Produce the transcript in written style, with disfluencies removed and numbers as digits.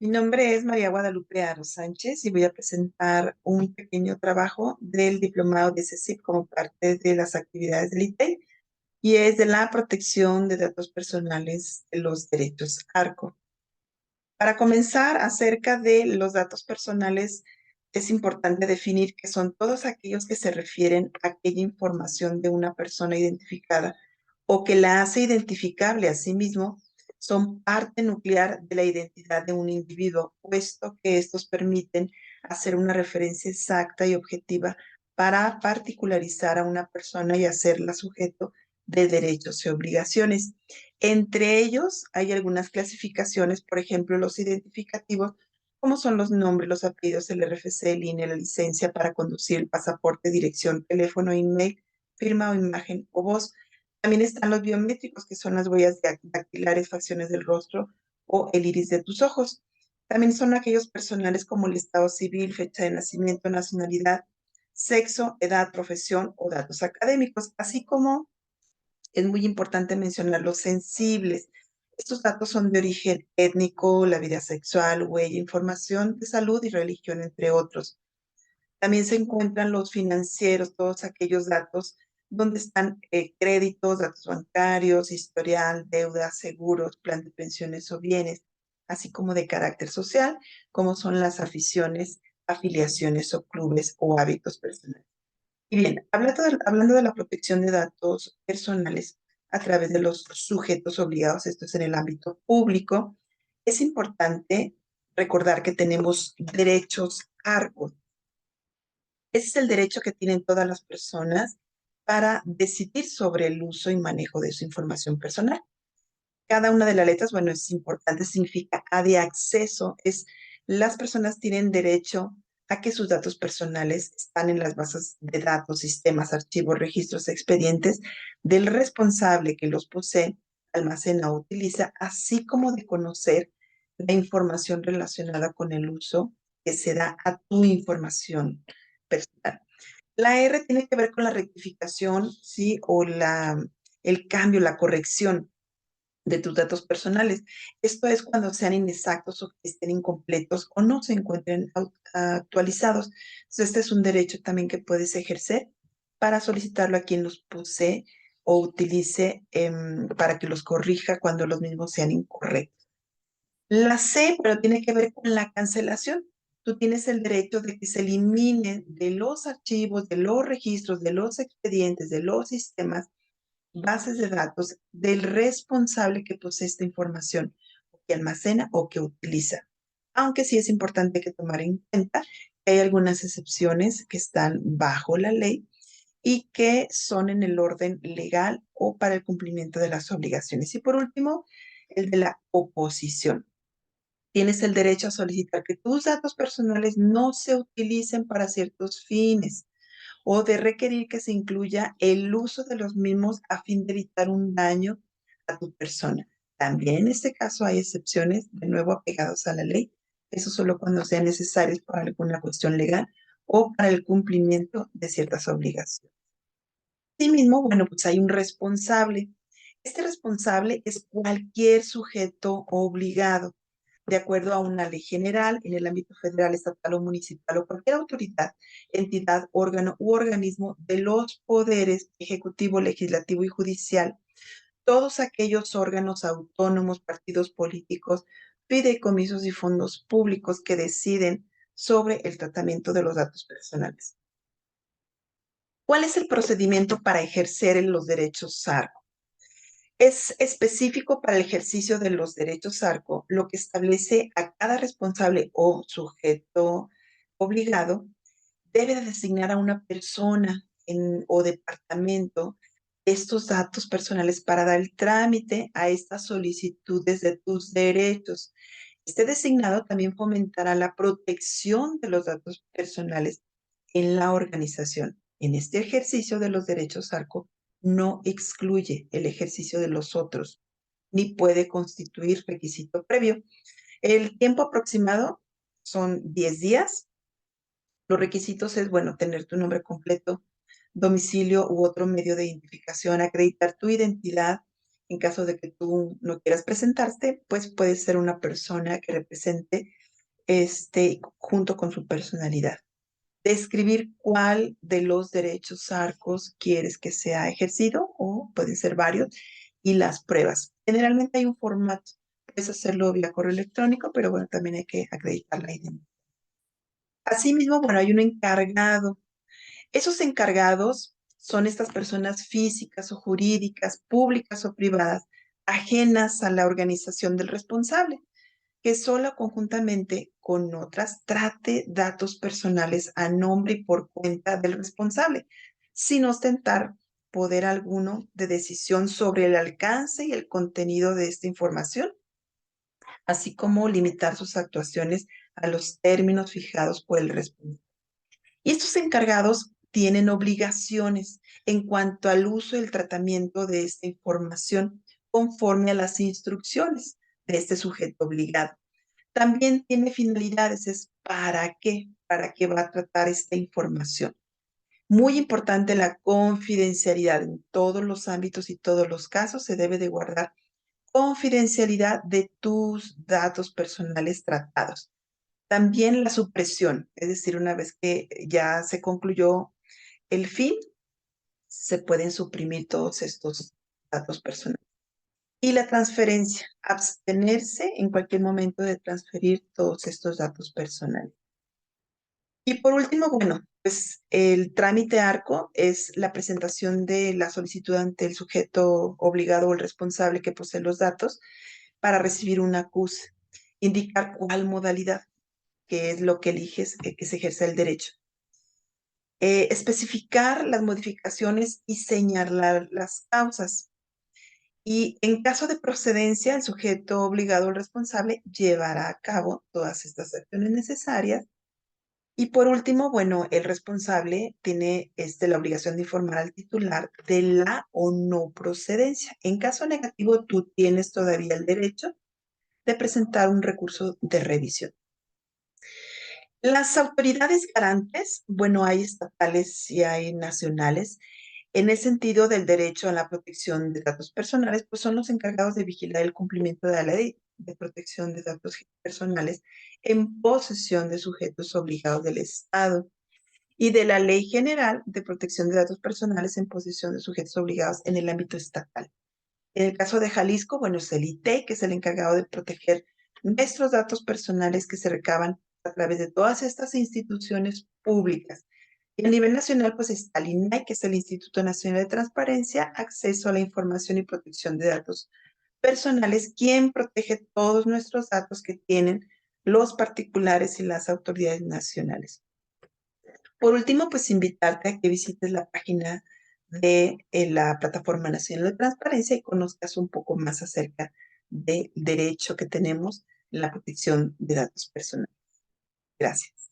Mi nombre es María Guadalupe Aro Sánchez y voy a presentar un pequeño trabajo del diplomado de CECIP como parte de las actividades del ITEI y es de la protección de datos personales de los derechos ARCO. Para comenzar, acerca de los datos personales, es importante definir que son todos aquellos que se refieren a aquella información de una persona identificada o que la hace identificable a sí mismo, son parte nuclear de la identidad de un individuo, puesto que estos permiten hacer una referencia exacta y objetiva para particularizar a una persona y hacerla sujeto de derechos y obligaciones. Entre ellos hay algunas clasificaciones, por ejemplo, los identificativos, como son los nombres, los apellidos, el RFC, el INE, la licencia para conducir, el pasaporte, dirección, teléfono, email, firma o imagen o voz. También están los biométricos, que son las huellas dactilares, facciones del rostro o el iris de tus ojos. También son aquellos personales como el estado civil, fecha de nacimiento, nacionalidad, sexo, edad, profesión o datos académicos, así como es muy importante mencionar los sensibles. Estos datos son de origen étnico, la vida sexual, huella, información de salud y religión, entre otros. También se encuentran los financieros, todos aquellos datos donde están créditos, datos bancarios, historial, deudas, seguros, plan de pensiones o bienes, así como de carácter social, como son las aficiones, afiliaciones o clubes o hábitos personales. Y bien, hablando de la protección de datos personales a través de los sujetos obligados, esto es en el ámbito público, es importante recordar que tenemos derechos ARCO. Ese es el derecho que tienen todas las personas para decidir sobre el uso y manejo de su información personal. Cada una de las letras, bueno, es importante, significa A de acceso, es las personas tienen derecho a que sus datos personales están en las bases de datos, sistemas, archivos, registros, expedientes del responsable que los posee, almacena o utiliza, así como de conocer la información relacionada con el uso que se da a tu información personal. La R tiene que ver con la rectificación, ¿sí? O el cambio, la corrección de tus datos personales. Esto es cuando sean inexactos o que estén incompletos o no se encuentren actualizados. Entonces, este es un derecho también que puedes ejercer para solicitarlo a quien los posee o utilice para que los corrija cuando los mismos sean incorrectos. La C, pero tiene que ver con la cancelación. Tú tienes el derecho de que se eliminen de los archivos, de los registros, de los expedientes, de los sistemas, bases de datos del responsable que posee esta información, o que almacena o que utiliza. Aunque sí es importante que tomar en cuenta que hay algunas excepciones que están bajo la ley y que son en el orden legal o para el cumplimiento de las obligaciones. Y por último, el de la oposición. Tienes el derecho a solicitar que tus datos personales no se utilicen para ciertos fines o de requerir que se incluya el uso de los mismos a fin de evitar un daño a tu persona. También en este caso hay excepciones, de nuevo apegados a la ley, eso solo cuando sean necesarios para alguna cuestión legal o para el cumplimiento de ciertas obligaciones. Asimismo, bueno, pues hay un responsable. Este responsable es cualquier sujeto obligado, de acuerdo a una ley general en el ámbito federal, estatal o municipal o cualquier autoridad, entidad, órgano u organismo de los poderes ejecutivo, legislativo y judicial, todos aquellos órganos autónomos, partidos políticos, fideicomisos y fondos públicos que deciden sobre el tratamiento de los datos personales. ¿Cuál es el procedimiento para ejercer los derechos ARCO? Es específico para el ejercicio de los derechos ARCO, lo que establece a cada responsable o sujeto obligado debe de designar a una persona o departamento estos datos personales para dar el trámite a estas solicitudes de tus derechos. Este designado también fomentará la protección de los datos personales en la organización. En este ejercicio de los derechos ARCO no excluye el ejercicio de los otros, ni puede constituir requisito previo. El tiempo aproximado son 10 días. Los requisitos es, bueno, tener tu nombre completo, domicilio u otro medio de identificación, acreditar tu identidad En caso de que tú no quieras presentarte, pues puede ser una persona que represente junto con su personalidad. Describir cuál de los derechos arcos quieres que sea ejercido, o pueden ser varios, y las pruebas. Generalmente hay un formato. Puedes hacerlo vía correo electrónico, pero bueno, también hay que acreditar la identidad. Asimismo, bueno, hay un encargado. Esos encargados son estas personas físicas o jurídicas, públicas o privadas, ajenas a la organización del responsable, que sola o conjuntamente con otras trate datos personales a nombre y por cuenta del responsable, sin ostentar poder alguno de decisión sobre el alcance y el contenido de esta información, así como limitar sus actuaciones a los términos fijados por el responsable. Y estos encargados tienen obligaciones en cuanto al uso y el tratamiento de esta información conforme a las instrucciones de este sujeto obligado. También tiene finalidades, es para qué va a tratar esta información. Muy importante la confidencialidad en todos los ámbitos y todos los casos. Se debe de guardar confidencialidad de tus datos personales tratados. También la supresión, es decir, una vez que ya se concluyó el fin, se pueden suprimir todos estos datos personales. Y la transferencia, abstenerse en cualquier momento de transferir todos estos datos personales. Y por último, bueno, pues el trámite ARCO es la presentación de la solicitud ante el sujeto obligado o el responsable que posee los datos para recibir un acuse, indicar cuál modalidad, que es lo que eliges que se ejerza el derecho. Especificar las modificaciones y señalar las causas. Y en caso de procedencia, el sujeto obligado o responsable llevará a cabo todas estas acciones necesarias. Y por último, bueno, el responsable tiene la obligación de informar al titular de la o no procedencia. En caso negativo, tú tienes todavía el derecho de presentar un recurso de revisión. Las autoridades garantes, bueno, hay estatales y hay nacionales. En el sentido del derecho a la protección de datos personales, pues son los encargados de vigilar el cumplimiento de la ley de protección de datos personales en posesión de sujetos obligados del Estado y de la Ley General de Protección de Datos Personales en posesión de sujetos obligados en el ámbito estatal. En el caso de Jalisco, bueno, es el ITEI, que es el encargado de proteger nuestros datos personales que se recaban a través de todas estas instituciones públicas. Y a nivel nacional, pues está el INAI, que es el Instituto Nacional de Transparencia, Acceso a la Información y Protección de Datos Personales, quien protege todos nuestros datos que tienen los particulares y las autoridades nacionales. Por último, pues invitarte a que visites la página de la Plataforma Nacional de Transparencia y conozcas un poco más acerca del derecho que tenemos en la protección de datos personales. Gracias.